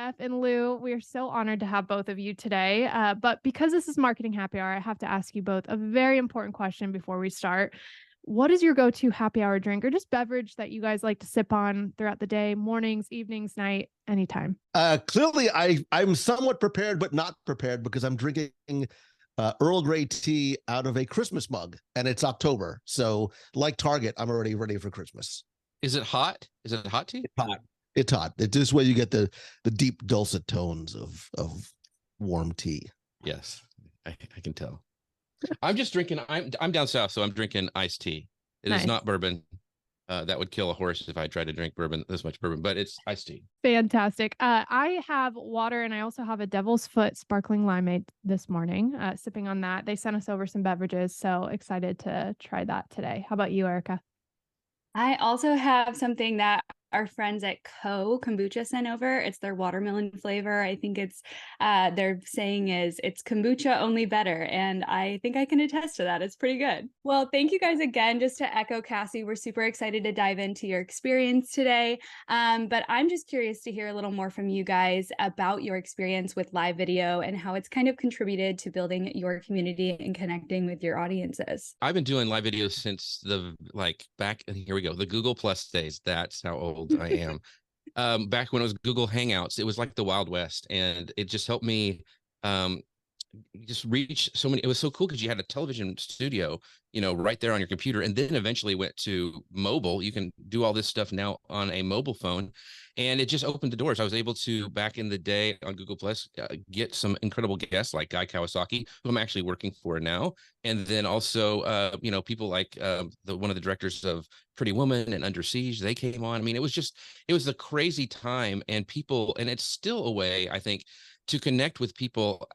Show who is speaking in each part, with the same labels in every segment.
Speaker 1: Steph and Lou, we are so honored to have both of you today. But because this is Marketing Happy Hour, I have to ask you both a very important question before we start. What is your go-to happy hour drink or just beverage that you guys like to sip on throughout the day, mornings, evenings, night, anytime?
Speaker 2: Clearly, I'm somewhat prepared, but not prepared because I'm drinking Earl Grey tea out of a Christmas mug, and it's October. So, like Target, I'm already ready for Christmas.
Speaker 3: Is it hot? Is it hot tea?
Speaker 2: It's hot. It's hot. It's this way you get the deep, dulcet tones of warm tea.
Speaker 3: Yes, I can tell. I'm just drinking. I'm down south, so I'm drinking iced tea. It is not bourbon. That would kill a horse if I tried to drink bourbon, this much bourbon, but it's iced tea.
Speaker 1: Fantastic. I have water and I also have a Devil's Foot sparkling limeade this morning, sipping on that. They sent us over some beverages, so excited to try that today. How about you, Erica?
Speaker 4: I also have something that our friends at Kombucha sent over. It's their watermelon flavor. I think it's they're saying it's kombucha only better. And I think I can attest to that. It's pretty good. Well, thank you guys again. Just to echo Cassie, we're super excited to dive into your experience today. But I'm just curious to hear a little more from you guys about your experience with live video and how it's kind of contributed to building your community and connecting with your audiences.
Speaker 3: I've been doing live videos since the here we go, the Google Plus days. That's how old I am. Back when it was Google Hangouts, it was like the Wild West, and it just helped me just reach so many. It was so cool because you had a television studio, right there on your computer, and then eventually went to mobile. You can do all this stuff now on a mobile phone, and it just opened the doors. I was able to, back in the day on Google Plus, get some incredible guests like Guy Kawasaki, who I'm actually working for now, and then also people like one of the directors of Pretty Woman and Under Siege. They came on. I mean, it was a crazy time, and it's still a way, I think, to connect with people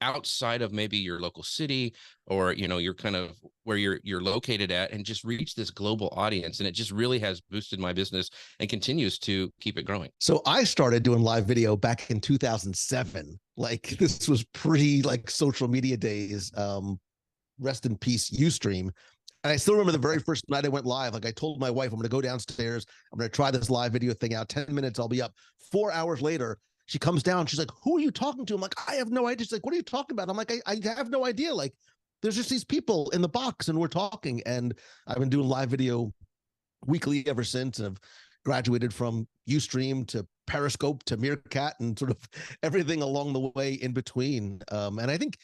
Speaker 3: outside of maybe your local city or you're kind of where you're located at, and just reach this global audience. And it just really has boosted my business and continues to keep it growing.
Speaker 2: So I started doing live video back in 2007. Like, this was pre social media days. Rest in peace, Ustream. And I still remember the very first night I went live. Like, I told my wife, I'm going to go downstairs, I'm going to try this live video thing out. 10 minutes, I'll be up. 4 hours later, she comes down. She's like, who are you talking to? I'm like, I have no idea. She's like, what are you talking about? I'm like, I have no idea. Like, there's just these people in the box and we're talking. And I've been doing live video weekly ever since. And I've graduated from Ustream to Periscope to Meerkat and sort of everything along the way in between. And I think,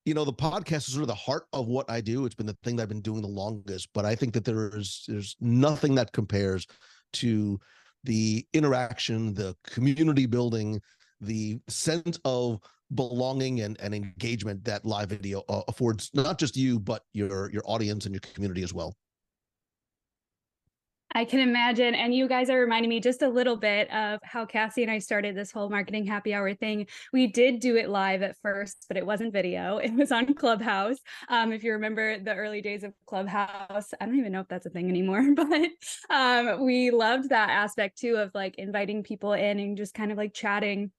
Speaker 2: the podcast is sort of the heart of what I do. It's been the thing that I've been doing the longest, but I think that there's nothing that compares to the interaction, the community building, the sense of belonging and engagement that live video affords not just you, but your audience and your community as well.
Speaker 4: I can imagine. And you guys are reminding me just a little bit of how Cassie and I started this whole Marketing Happy Hour thing. We did do it live at first, but it wasn't video. It was on Clubhouse. If you remember the early days of Clubhouse, I don't even know if that's a thing anymore, but we loved that aspect too of inviting people in and just kind of chatting.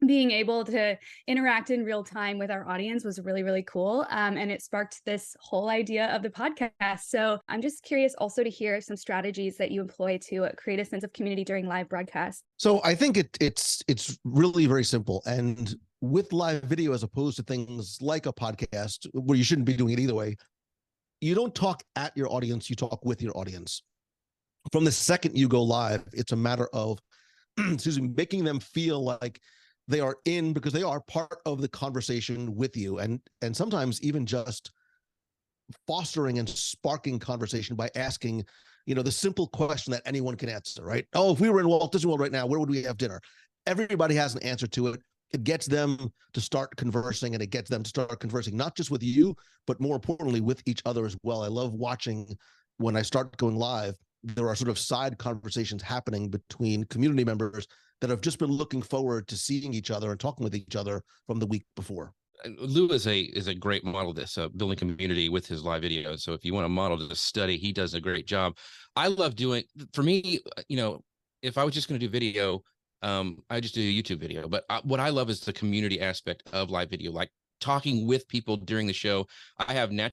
Speaker 4: Being able to interact in real time with our audience was really, really cool. And it sparked this whole idea of the podcast. So I'm just curious also to hear some strategies that you employ to create a sense of community during live broadcasts.
Speaker 2: So I think it's really very simple. And with live video, as opposed to things like a podcast, where you shouldn't be doing it either way, you don't talk at your audience, you talk with your audience. From the second you go live, it's a matter of, making them feel like they are in, because they are part of the conversation with you, and sometimes even just fostering and sparking conversation by asking, the simple question that anyone can answer, right? Oh, if we were in Walt Disney World right now, where would we have dinner? Everybody has an answer to it. It gets them to start conversing, and it gets them to start conversing, not just with you, but more importantly, with each other as well. I love watching when I start going live, there are sort of side conversations happening between community members that have just been looking forward to seeing each other and talking with each other from the week before.
Speaker 3: Lou is a great model of this, building community with his live videos. So if you want a model to study, he does a great job. I love doing, for me, if I was just going to do video, I just do a YouTube video. But what I love is the community aspect of live video, like talking with people during the show. I have natural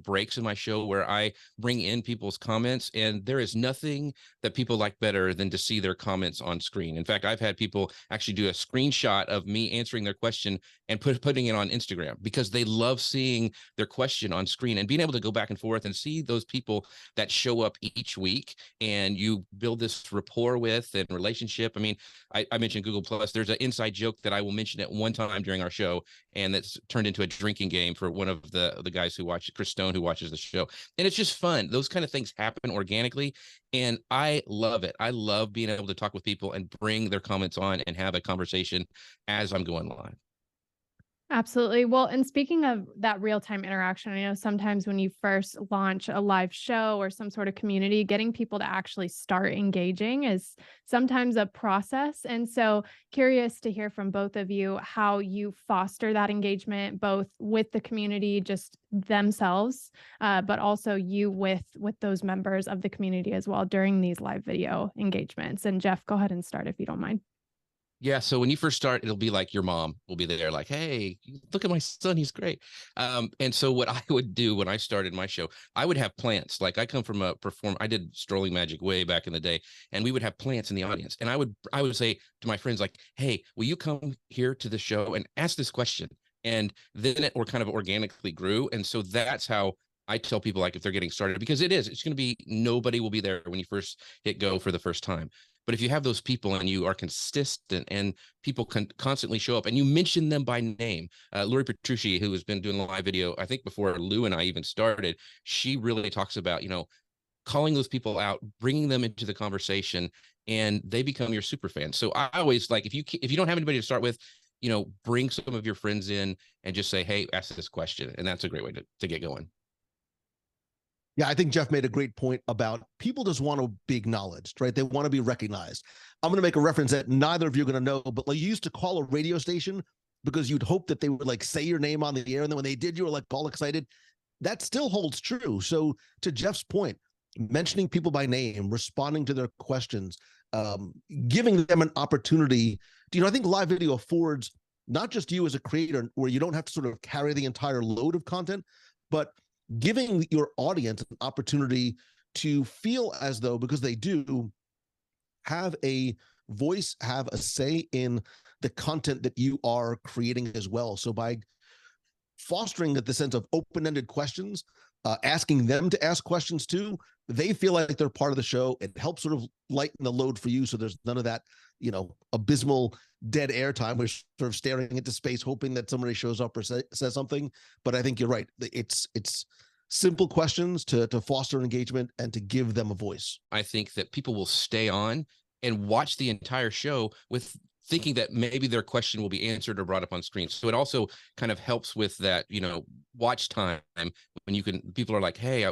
Speaker 3: breaks in my show where I bring in people's comments, and there is nothing that people like better than to see their comments on screen. In fact, I've had people actually do a screenshot of me answering their question and putting it on Instagram because they love seeing their question on screen and being able to go back and forth and see those people that show up each week, and you build this rapport with and relationship. I mean, I mentioned Google Plus. There's an inside joke that I will mention at one time during our show, and that's turned into a drinking game for one of the guys who watch, Chris Stone, who watches the show. And it's just fun. Those kind of things happen organically, and I love it. I love being able to talk with people and bring their comments on and have a conversation as I'm going live.
Speaker 1: Absolutely. Well, and speaking of that real-time interaction, I know sometimes when you first launch a live show or some sort of community, getting people to actually start engaging is sometimes a process. And so curious to hear from both of you how you foster that engagement, both with the community, just themselves, but also you with those members of the community as well during these live video engagements. And Jeff, go ahead and start if you don't mind.
Speaker 3: Yeah. So when you first start, it'll be like your mom will be there like, hey, look at my son. He's great. And so what I would do when I started my show, I would have plants. Like I come from I did Strolling Magic way back in the day, and we would have plants in the audience. And I would say to my friends like, hey, will you come here to the show and ask this question? And then it kind of organically grew. And so that's how I tell people, like, if they're getting started, because it's going to be, nobody will be there when you first hit go for the first time. But if you have those people and you are consistent and people can constantly show up and you mention them by name, Lori Petrucci, who has been doing a live video, I think before Lou and I even started, she really talks about, calling those people out, bringing them into the conversation, and they become your super fans. So I always like, if you don't have anybody to start with, bring some of your friends in and just say, hey, ask this question. And that's a great way to get going.
Speaker 2: Yeah, I think Jeff made a great point about people just want to be acknowledged, right? They want to be recognized. I'm going to make a reference that neither of you are going to know, but like you used to call a radio station because you'd hope that they would like say your name on the air. And then when they did, you were like all excited. That still holds true. So to Jeff's point, mentioning people by name, responding to their questions, giving them an opportunity. I think live video affords not just you as a creator where you don't have to sort of carry the entire load of content, but giving your audience an opportunity to feel as though, because they do have a voice, have a say in the content that you are creating as well. So by fostering the sense of open-ended questions, asking them to ask questions too, they feel like they're part of the show. It helps sort of lighten the load for you. So there's none of that, abysmal dead air time. We're sort of staring into space, hoping that somebody shows up or says something. But I think you're right. It's simple questions to foster engagement and to give them a voice.
Speaker 3: I think that people will stay on and watch the entire show with thinking that maybe their question will be answered or brought up on screen. So it also kind of helps with that, watch time when people are like, hey,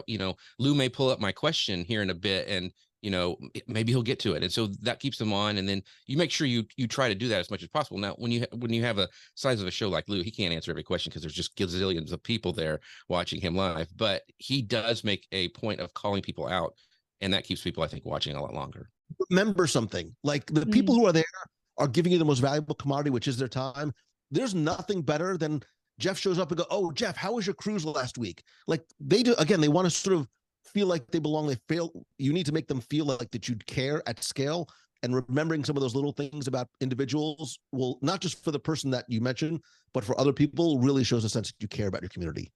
Speaker 3: Lou may pull up my question here in a bit and, maybe he'll get to it. And so that keeps them on. And then you make sure you try to do that as much as possible. Now, when you have a size of a show like Lou, he can't answer every question because there's just gazillions of people there watching him live, but he does make a point of calling people out. And that keeps people, I think, watching a lot longer.
Speaker 2: Remember something, like the people who are there are giving you the most valuable commodity, which is their time. There's nothing better than Jeff shows up and go, oh, Jeff, how was your cruise last week? Like they do, again, they want to sort of feel like they belong. You need to make them feel like that you care at scale, and remembering some of those little things about individuals will, not just for the person that you mentioned, but for other people, really shows a sense that you care about your community.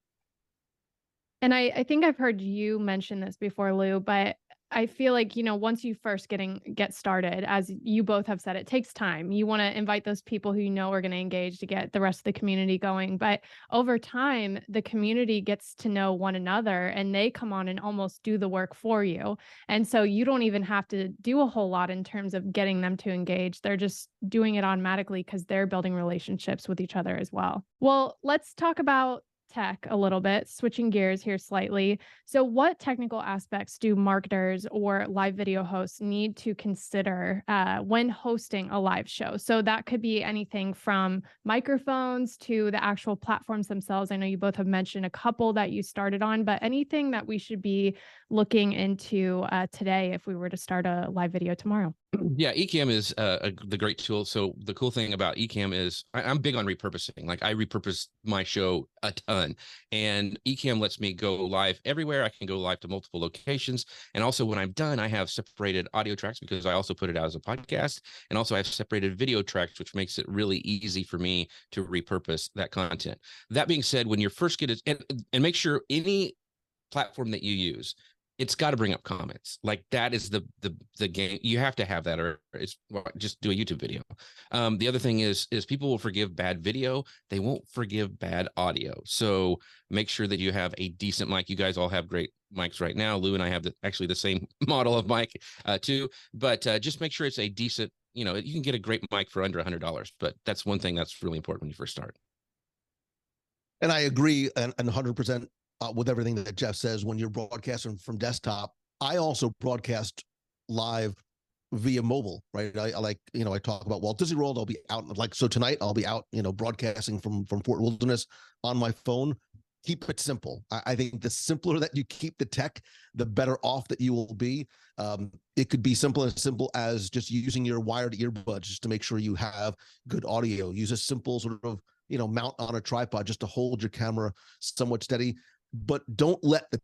Speaker 1: And I think I've heard you mention this before, Lou, but I feel like, once you first get started, as you both have said, it takes time. You want to invite those people who are going to engage to get the rest of the community going. But over time, the community gets to know one another and they come on and almost do the work for you. And so you don't even have to do a whole lot in terms of getting them to engage. They're just doing it automatically because they're building relationships with each other as well. Well, let's talk about tech a little bit, switching gears here slightly. So what technical aspects do marketers or live video hosts need to consider when hosting a live show? So that could be anything from microphones to the actual platforms themselves. I know you both have mentioned a couple that you started on, but anything that we should be looking into today if we were to start a live video tomorrow?
Speaker 3: Yeah, Ecamm is the great tool. So the cool thing about Ecamm is I'm big on repurposing. Like I repurpose my show a ton, and Ecamm lets me go live everywhere. I can go live to multiple locations, and also when I'm done, I have separated audio tracks because I also put it out as a podcast, and also I have separated video tracks, which makes it really easy for me to repurpose that content. That being said, when you're first get it, and make sure any platform that you use, it's got to bring up comments. Like that is the game. You have to have that, or it's just do a YouTube video. The other thing is people will forgive bad video. They won't forgive bad audio. So make sure that you have a decent mic. You guys all have great mics right now. Lou and I have actually the same model of mic too. But just make sure it's a decent. You know, you can get a great mic for under $100. But that's one thing that's really important when you first start.
Speaker 2: And I agree and 100%. With everything that Jeff says. When you're broadcasting from desktop, I also broadcast live via mobile, right? I like, I talk about Walt Disney World. I'll be out, like, so tonight I'll be out, broadcasting from Fort Wilderness on my phone. Keep it simple. I think the simpler that you keep the tech, the better off that you will be. It could be simple as just using your wired earbuds just to make sure you have good audio. Use a simple sort of, mount on a tripod just to hold your camera somewhat steady. But don't overthink the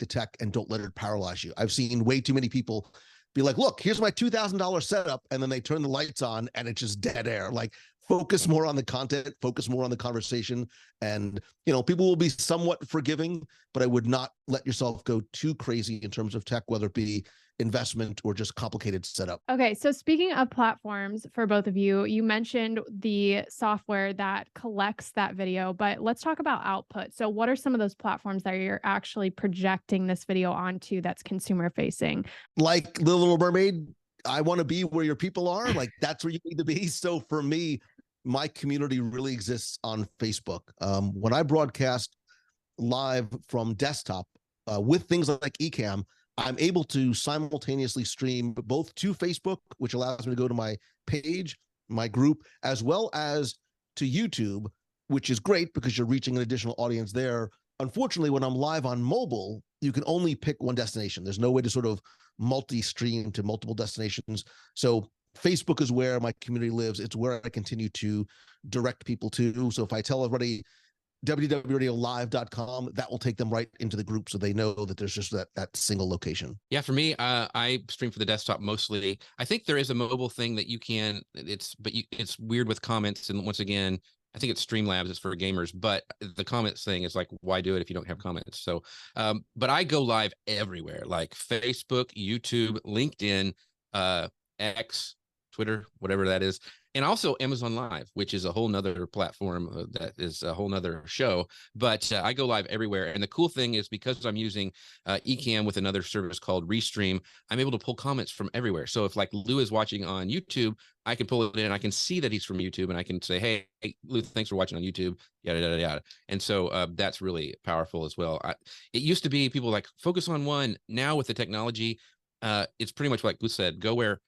Speaker 2: tech, and don't let it paralyze you. I've seen way too many people be like, look, here's my $2,000 setup. And then they turn the lights on and it's just dead air. Like, focus more on the content, focus more on the conversation. And, people will be somewhat forgiving, but I would not let yourself go too crazy in terms of tech, whether it be investment or just complicated setup.
Speaker 1: Okay. So speaking of platforms for both of you, you mentioned the software that collects that video, but let's talk about output. So what are some of those platforms that you're actually projecting this video onto that's consumer facing? Like
Speaker 2: The Little Mermaid, I want to be where your people are. Like, that's where you need to be. So for me, my community really exists on Facebook. When I broadcast live from desktop with things like Ecamm, I'm able to simultaneously stream both to Facebook, which allows me to go to my page, my group, as well as to YouTube, which is great because you're reaching an additional audience there. Unfortunately, when I'm live on mobile, you can only pick one destination. There's no way to sort of multi-stream to multiple destinations. So Facebook is where my community lives. It's where I continue to direct people to. So if I tell everybody WDWRadioLive.com, that will take them right into the group, so they know that there's just that single location.
Speaker 3: Yeah, for me, I stream for the desktop mostly. I think there is a mobile thing that you can. It's weird with comments, and once again, I think it's Streamlabs. It's for gamers, but the comments thing is like, why do it if you don't have comments? So, but I go live everywhere, like Facebook, YouTube, LinkedIn, X, Twitter, whatever that is. And also Amazon Live, which is a whole nother platform that is a whole nother show. But I go live everywhere. And the cool thing is, because I'm using Ecamm with another service called Restream, I'm able to pull comments from everywhere. So if like Lou is watching on YouTube, I can pull it in. I can see that he's from YouTube, and I can say, hey, Lou, thanks for watching on YouTube, yada, yada, yada. And so that's really powerful as well. It used to be people like focus on one. Now with the technology, it's pretty much like Lou said, go where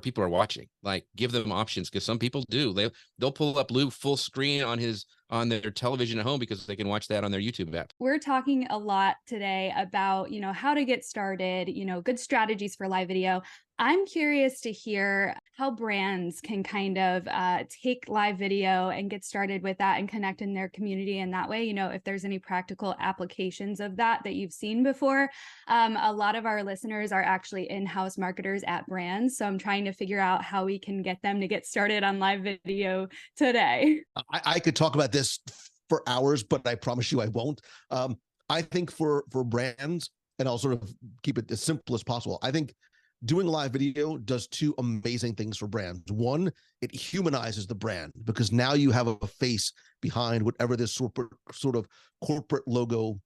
Speaker 3: people are watching. Like, give them options, because some people do. They'll pull up Lou full screen on their television at home because they can watch that on their YouTube app.
Speaker 4: We're talking a lot today about, how to get started, good strategies for live video. I'm curious to hear how brands can kind of take live video and get started with that and connect in their community in that way. If there's any practical applications of that you've seen before. A lot of our listeners are actually in-house marketers at brands. So I'm trying to figure out how we can get them to get started on live video today.
Speaker 2: I could talk about this for hours, but I promise you I won't. I think for brands, and I'll sort of keep it as simple as possible, I think doing live video does two amazing things for brands. One, it humanizes the brand, because now you have a face behind whatever this sort of corporate logo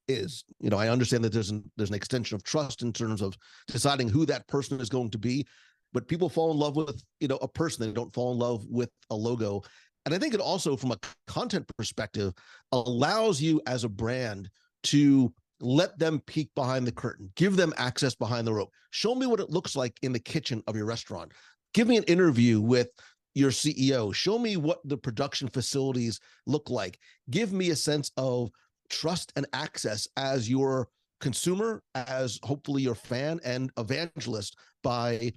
Speaker 2: is. I understand that there's an extension of trust in terms of deciding who that person is going to be, but people fall in love with, a person. They don't fall in love with a logo. And I think it also, from a content perspective, allows you as a brand to let them peek behind the curtain, give them access behind the rope. Show me what it looks like in the kitchen of your restaurant. Give me an interview with your CEO. Show me what the production facilities look like. Give me a sense of trust and access as your consumer, as hopefully your fan and evangelist, by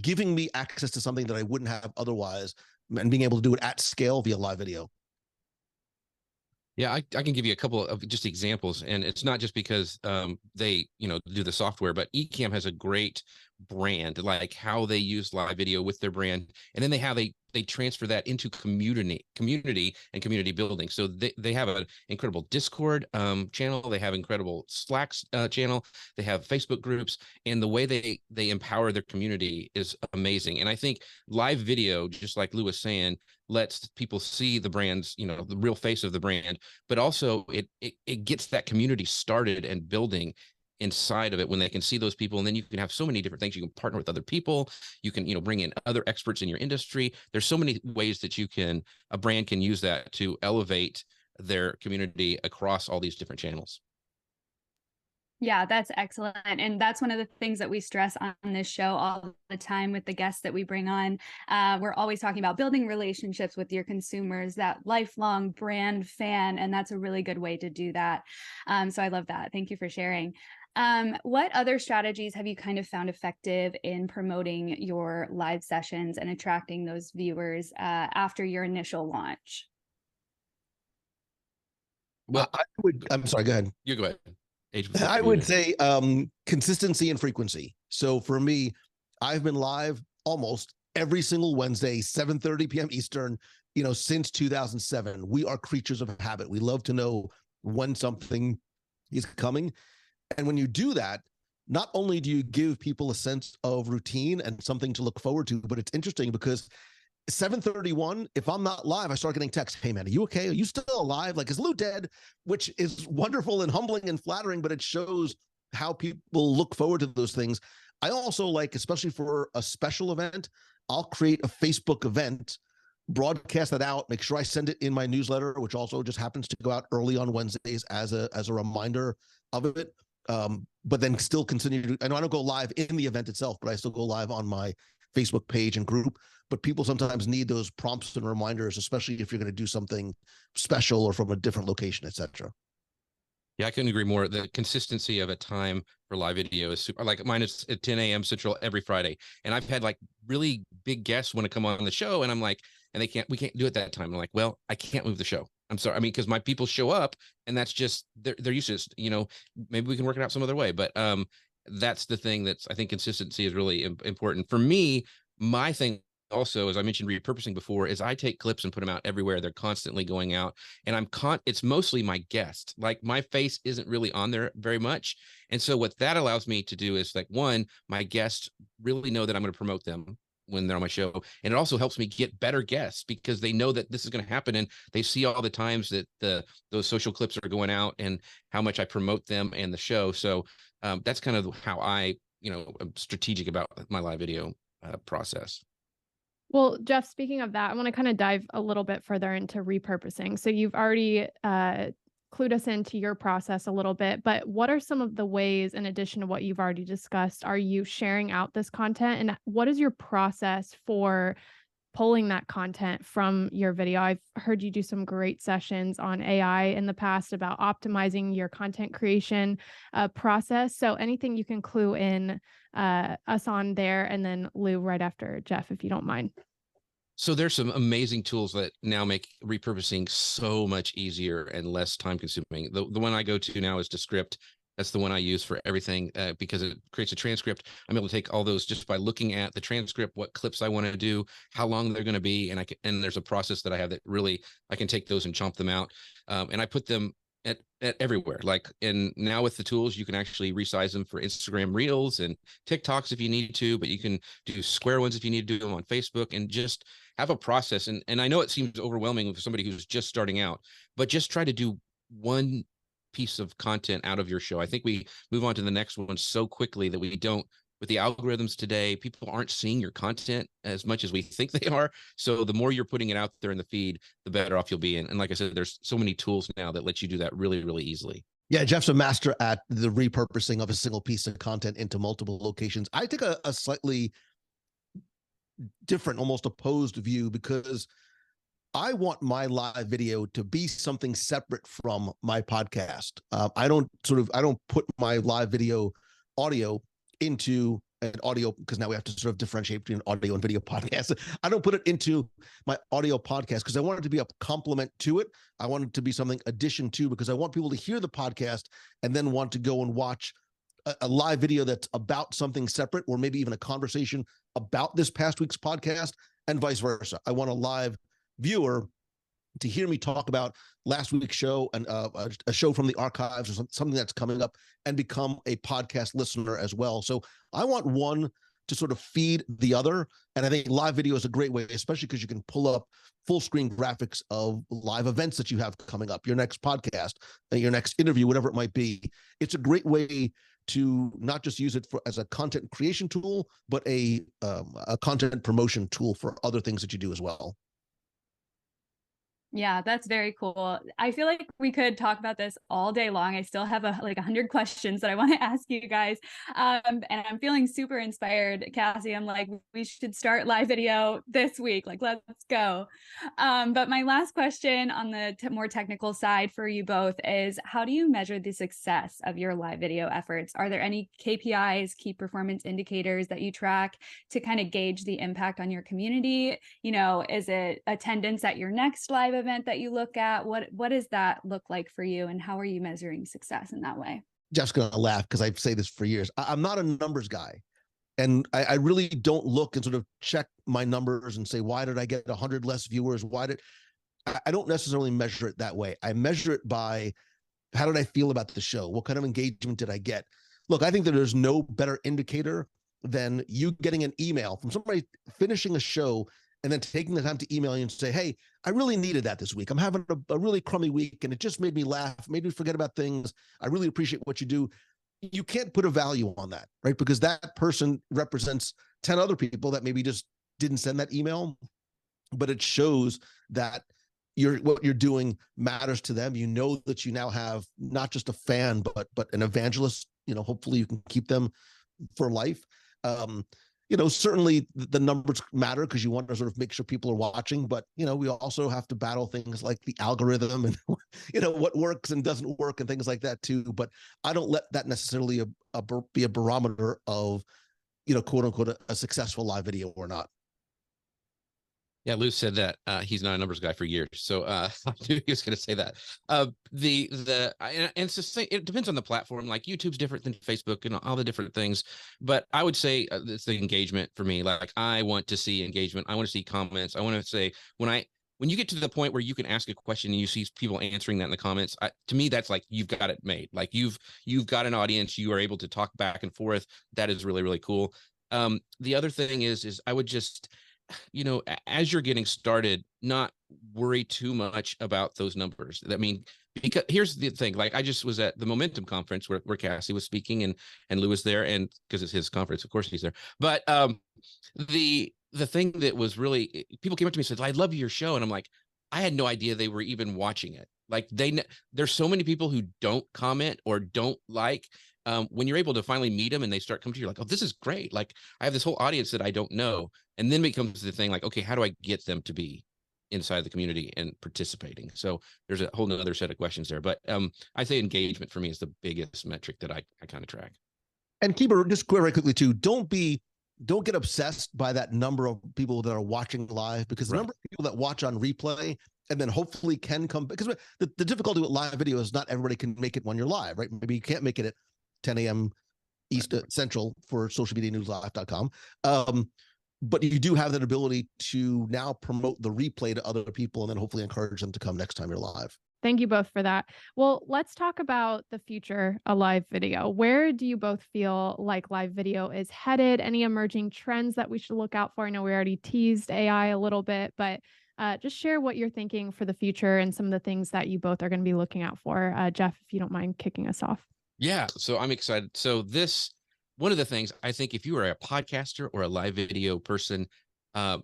Speaker 2: giving me access to something that I wouldn't have otherwise, and being able to do it at scale via live video.
Speaker 3: Yeah, I can give you a couple of just examples, and it's not just because they do the software, but Ecamm has a great brand, like how they use live video with their brand, and then they transfer that into community and community building. So they have an incredible Discord channel, they have incredible Slack channel, they have Facebook groups, and the way they empower their community is amazing. And I think live video, just like Lou was saying, lets people see the brand's, the real face of the brand, but also it gets that community started and building inside of it when they can see those people. And then you can have so many different things. You can partner with other people. You can, bring in other experts in your industry. There's so many ways that a brand can use that to elevate their community across all these different channels.
Speaker 4: Yeah, that's excellent. And that's one of the things that we stress on this show all the time with the guests that we bring on. We're always talking about building relationships with your consumers, that lifelong brand fan, and that's a really good way to do that. So I love that. Thank you for sharing. What other strategies have you kind of found effective in promoting your live sessions and attracting those viewers after your initial launch?
Speaker 2: Well, I'm sorry, go ahead.
Speaker 3: You go ahead.
Speaker 2: I would say consistency and frequency. So for me, I've been live almost every single Wednesday, 7:30 p.m. Eastern, since 2007. We are creatures of habit. We love to know when something is coming. And when you do that, not only do you give people a sense of routine and something to look forward to, but it's interesting because 7:31, if I'm not live, I start getting texts. Hey man, are you okay? Are you still alive? Like, is Lou dead? Which is wonderful and humbling and flattering, but it shows how people look forward to those things. I also like, especially for a special event, I'll create a Facebook event, broadcast that out, make sure I send it in my newsletter, which also just happens to go out early on Wednesdays as a reminder of it. But then still continue to, I know I don't go live in the event itself, but I still go live on my Facebook page and group. But people sometimes need those prompts and reminders, especially if you're going to do something special or from a different location, etc.
Speaker 3: Yeah, I couldn't agree more. The consistency of a time for live video is super. Like mine is at 10 a.m. Central every Friday. And I've had like really big guests want to come on the show, and I'm like, and we can't do it that time. I'm like, well, I can't move the show. I'm sorry. I mean, because my people show up, and that's just they're used to this, maybe we can work it out some other way. But that's the thing I think consistency is really important. For me, my thing also, as I mentioned, repurposing before, is I take clips and put them out everywhere. They're constantly going out, and it's mostly my guest. Like my face isn't really on there very much. And so what that allows me to do is, like, one, my guests really know that I'm going to promote them when they're on my show. And it also helps me get better guests because they know that this is going to happen, and they see all the times that those social clips are going out and how much I promote them and the show. So that's kind of how I, am strategic about my live video process.
Speaker 1: Well, Jeff, speaking of that, I want to kind of dive a little bit further into repurposing. So you've already clued us into your process a little bit, but what are some of the ways, in addition to what you've already discussed, are you sharing out this content? And what is your process for pulling that content from your video? I've heard you do some great sessions on AI in the past about optimizing your content creation process. So anything you can clue in us on there, and then Lou right after Jeff, if you don't mind.
Speaker 3: So there's some amazing tools that now make repurposing so much easier and less time consuming. The one I go to now is Descript. That's the one I use for everything because it creates a transcript. I'm able to take all those just by looking at the transcript, what clips I want to do, how long they're going to be, and there's a process that I have that really I can take those and chomp them out, and I put them at everywhere. And now with the tools, you can actually resize them for Instagram Reels and TikToks if you need to, but you can do square ones if you need to do them on Facebook, and just have a process. And I know it seems overwhelming for somebody who's just starting out, but just try to do one piece of content out of your show. I think we move on to the next one so quickly that we don't, with the algorithms today, people aren't seeing your content as much as we think they are. So the more you're putting it out there in the feed, the better off you'll be. And like I said, there's so many tools now that let you do that really, really easily.
Speaker 2: Yeah, Jeff's a master at the repurposing of a single piece of content into multiple locations. I take a slightly different, almost opposed view, because I want my live video to be something separate from my podcast. I don't put my live video audio into an audio, because now we have to sort of differentiate between audio and video podcasts. I don't put it into my audio podcast because I want it to be a complement to it. I want it to be something addition to, because I want people to hear the podcast and then want to go and watch a live video that's about something separate, or maybe even a conversation about this past week's podcast, and vice versa. I want a live viewer to hear me talk about last week's show and a show from the archives or something that's coming up, and become a podcast listener as well. So I want one to sort of feed the other. And I think live video is a great way, especially because you can pull up full screen graphics of live events that you have coming up, your next podcast, your next interview, whatever it might be. It's a great way to not just use it as a content creation tool, but a content promotion tool for other things that you do as well.
Speaker 4: Yeah, that's very cool. I feel like we could talk about this all day long. I still have 100 questions that I want to ask you guys. And I'm feeling super inspired, Cassie. I'm like, we should start live video this week. Like, let's go. But my last question on the more technical side for you both is, how do you measure the success of your live video efforts? Are there any KPIs, key performance indicators that you track to kind of gauge the impact on your community? You know, is it attendance at your next live event that you look at? What does that look like for you, and how are you measuring success in that way?
Speaker 2: Jeff's gonna laugh because I say this for years. I'm not a numbers guy, and I really don't look and sort of check my numbers and say, why did I get 100 less viewers? I don't necessarily measure it that way. I measure it by, how did I feel about the show? What kind of engagement did I get? Look, I think that there's no better indicator than you getting an email from somebody finishing a show and then taking the time to email you and say, hey, I really needed that this week. I'm having a really crummy week, and it just made me laugh, made me forget about things. I really appreciate what you do. You can't put a value on that, right? Because that person represents 10 other people that maybe just didn't send that email, but it shows that what you're doing matters to them. You know that you now have not just a fan, but an evangelist. You know, hopefully you can keep them for life. Certainly the numbers matter because you want to sort of make sure people are watching, but, we also have to battle things like the algorithm and, what works and doesn't work and things like that too. But I don't let that necessarily be a barometer of, quote unquote, a successful live video or not.
Speaker 3: Yeah, Lou said that he's not a numbers guy for years, so I knew he was going to say that. And it's just, it depends on the platform. Like YouTube's different than Facebook and all the different things, but I would say it's the engagement for me. Like I want to see engagement. I want to see comments. I want to say when you get to the point where you can ask a question and you see people answering that in the comments, to me that's like you've got it made. Like you've got an audience. You are able to talk back and forth. That is really, really cool. The other thing is I would just, as you're getting started, not worry too much about those numbers. I mean, because here's the thing, like I just was at the Momentum conference where Cassie was speaking and Lou was there, and because it's his conference, of course he's there. But the thing that was really, people came up to me and said, I love your show. And I'm like, I had no idea they were even watching it. Like there's so many people who don't comment or don't like. When you're able to finally meet them and they start coming to you, like, oh, this is great. Like I have this whole audience that I don't know. And then becomes the thing like, okay, how do I get them to be inside the community and participating? So there's a whole nother set of questions there. But I say engagement for me is the biggest metric that I kind of track.
Speaker 2: And keep it just very quickly too. Don't get obsessed by that number of people that are watching live, because the number of people that watch on replay and then hopefully can come, because the difficulty with live video is not everybody can make it when you're live, right? Maybe you can't make it at 10 a.m. East Central for socialmedianewslive.com. But you do have that ability to now promote the replay to other people and then hopefully encourage them to come next time you're live.
Speaker 1: Thank you both for that. Well, let's talk about the future of live video. Where do you both feel like live video is headed? Any emerging trends that we should look out for? I know we already teased AI a little bit, but just share what you're thinking for the future and some of the things that you both are going to be looking out for. Jeff, if you don't mind kicking us off.
Speaker 3: Yeah, so I'm excited. So one of the things I think, if you are a podcaster or a live video person, I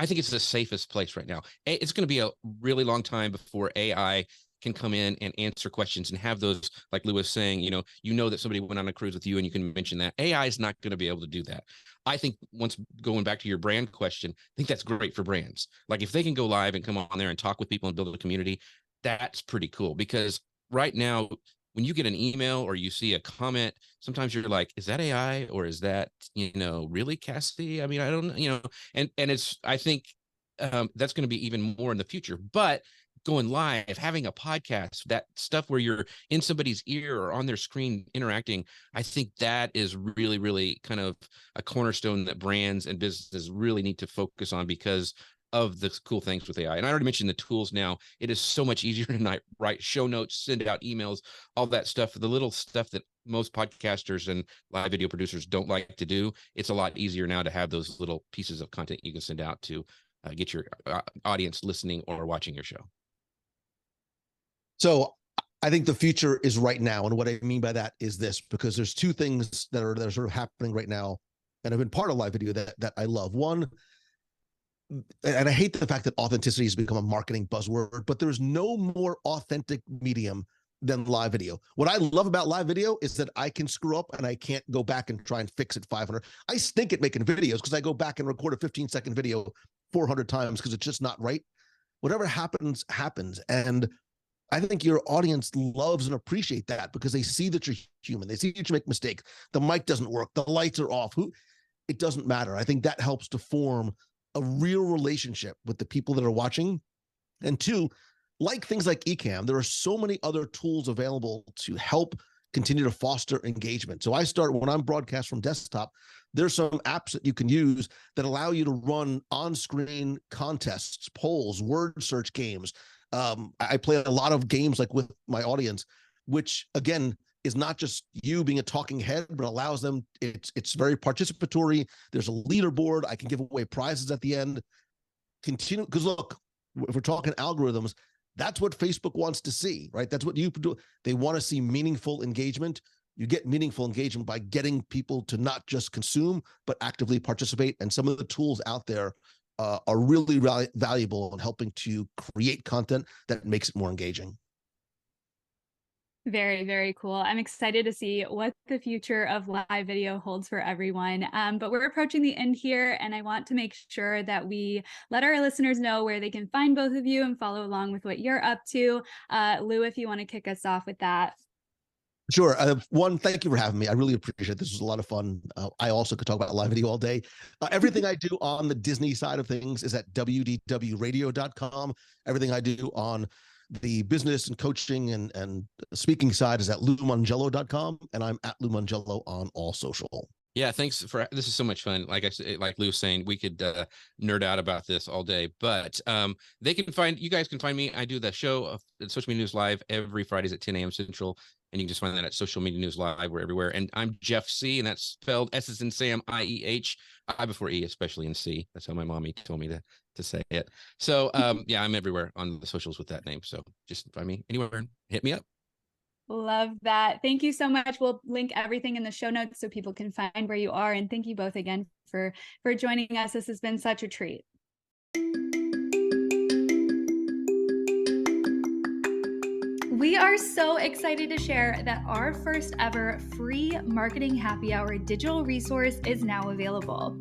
Speaker 3: think it's the safest place right now. It's going to be a really long time before AI can come in and answer questions and have those, like Lou was saying, you know that somebody went on a cruise with you and you can mention that. AI is not going to be able to do that. I think once going back to your brand question, I think that's great for brands. Like if they can go live and come on there and talk with people and build a community, that's pretty cool. Because right now, when you get an email or you see a comment, sometimes you're like, is that AI or is that, really Cassie? I mean, I don't know, and it's, I think that's going to be even more in the future. But going live, having a podcast, that stuff where you're in somebody's ear or on their screen interacting, I think that is really, really kind of a cornerstone that brands and businesses really need to focus on because of the cool things with AI. And I already mentioned the tools now. It is so much easier to write show notes, send out emails, all that stuff, the little stuff that most podcasters and live video producers don't like to do. It's a lot easier now to have those little pieces of content you can send out to get your audience listening or watching your show.
Speaker 2: So I think the future is right now. And what I mean by that is this, because there's two things that are sort of happening right now and have been part of live video that I love. One, and I hate the fact that authenticity has become a marketing buzzword, but there's no more authentic medium than live video. What I love about live video is that I can screw up and I can't go back and try and fix it 500. I stink at making videos because I go back and record a 15-second video 400 times because it's just not right. Whatever happens, happens. And I think your audience loves and appreciate that because they see that you're human. They see that you make mistakes. The mic doesn't work. The lights are off. It doesn't matter. I think that helps to form a real relationship with the people that are watching. And two, like things like Ecamm, there are so many other tools available to help continue to foster engagement. So when I'm broadcast from desktop, there's some apps that you can use that allow you to run on-screen contests, polls, word search games. I play a lot of games like with my audience, which again is not just you being a talking head, but allows them. It's very participatory. There's a leaderboard. I can give away prizes at the end. Continue, because look, if we're talking algorithms, that's what Facebook wants to see, right? That's what you do. They want to see meaningful engagement. You get meaningful engagement by getting people to not just consume, but actively participate. And some of the tools out there are really valuable in helping to create content that makes it more engaging.
Speaker 4: Very, very cool. I'm excited to see what the future of live video holds for everyone. But we're approaching the end here, and I want to make sure that we let our listeners know where they can find both of you and follow along with what you're up to. Lou, if you want to kick us off with that.
Speaker 2: Sure. One, thank you for having me. I really appreciate it. This was a lot of fun. I also could talk about live video all day. Everything I do on the Disney side of things is at WDWRadio.com. Everything I do on the business and coaching and speaking side is at LouMongello.com, and I'm at Lou Mongello on all social.
Speaker 3: Yeah, thanks for this is so much fun. Like I said, like Lou was saying, we could nerd out about this all day, but you guys can find me. I do the show of Social Media News Live every Fridays at 10 a.m. Central, and you can just find that at Social Media News Live. We're everywhere. And I'm Jeff C, and that's spelled S as in Sam, IEH, I before E, especially in C. That's how my mommy told me to say it. So yeah, I'm everywhere on the socials with that name. So just find me anywhere, hit me up.
Speaker 4: Love that. Thank you so much. We'll link everything in the show notes so people can find where you are. And thank you both again for joining us. This has been such a treat. We are so excited to share that our first ever free Marketing Happy Hour digital resource is now available.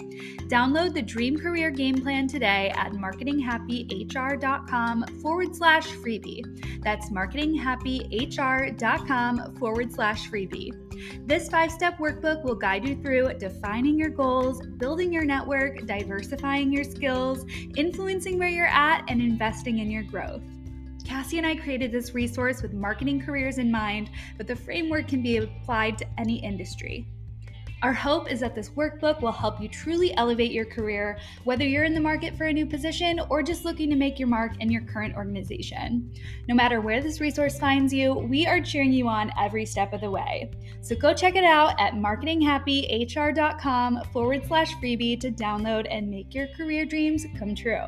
Speaker 4: Download the Dream Career Game Plan today at marketinghappyhr.com/freebie. That's marketinghappyhr.com/freebie. This 5-step workbook will guide you through defining your goals, building your network, diversifying your skills, influencing where you're at, and investing in your growth. Cassie and I created this resource with marketing careers in mind, but the framework can be applied to any industry. Our hope is that this workbook will help you truly elevate your career, whether you're in the market for a new position or just looking to make your mark in your current organization. No matter where this resource finds you, we are cheering you on every step of the way. So go check it out at marketinghappyhr.com/freebie to download and make your career dreams come true.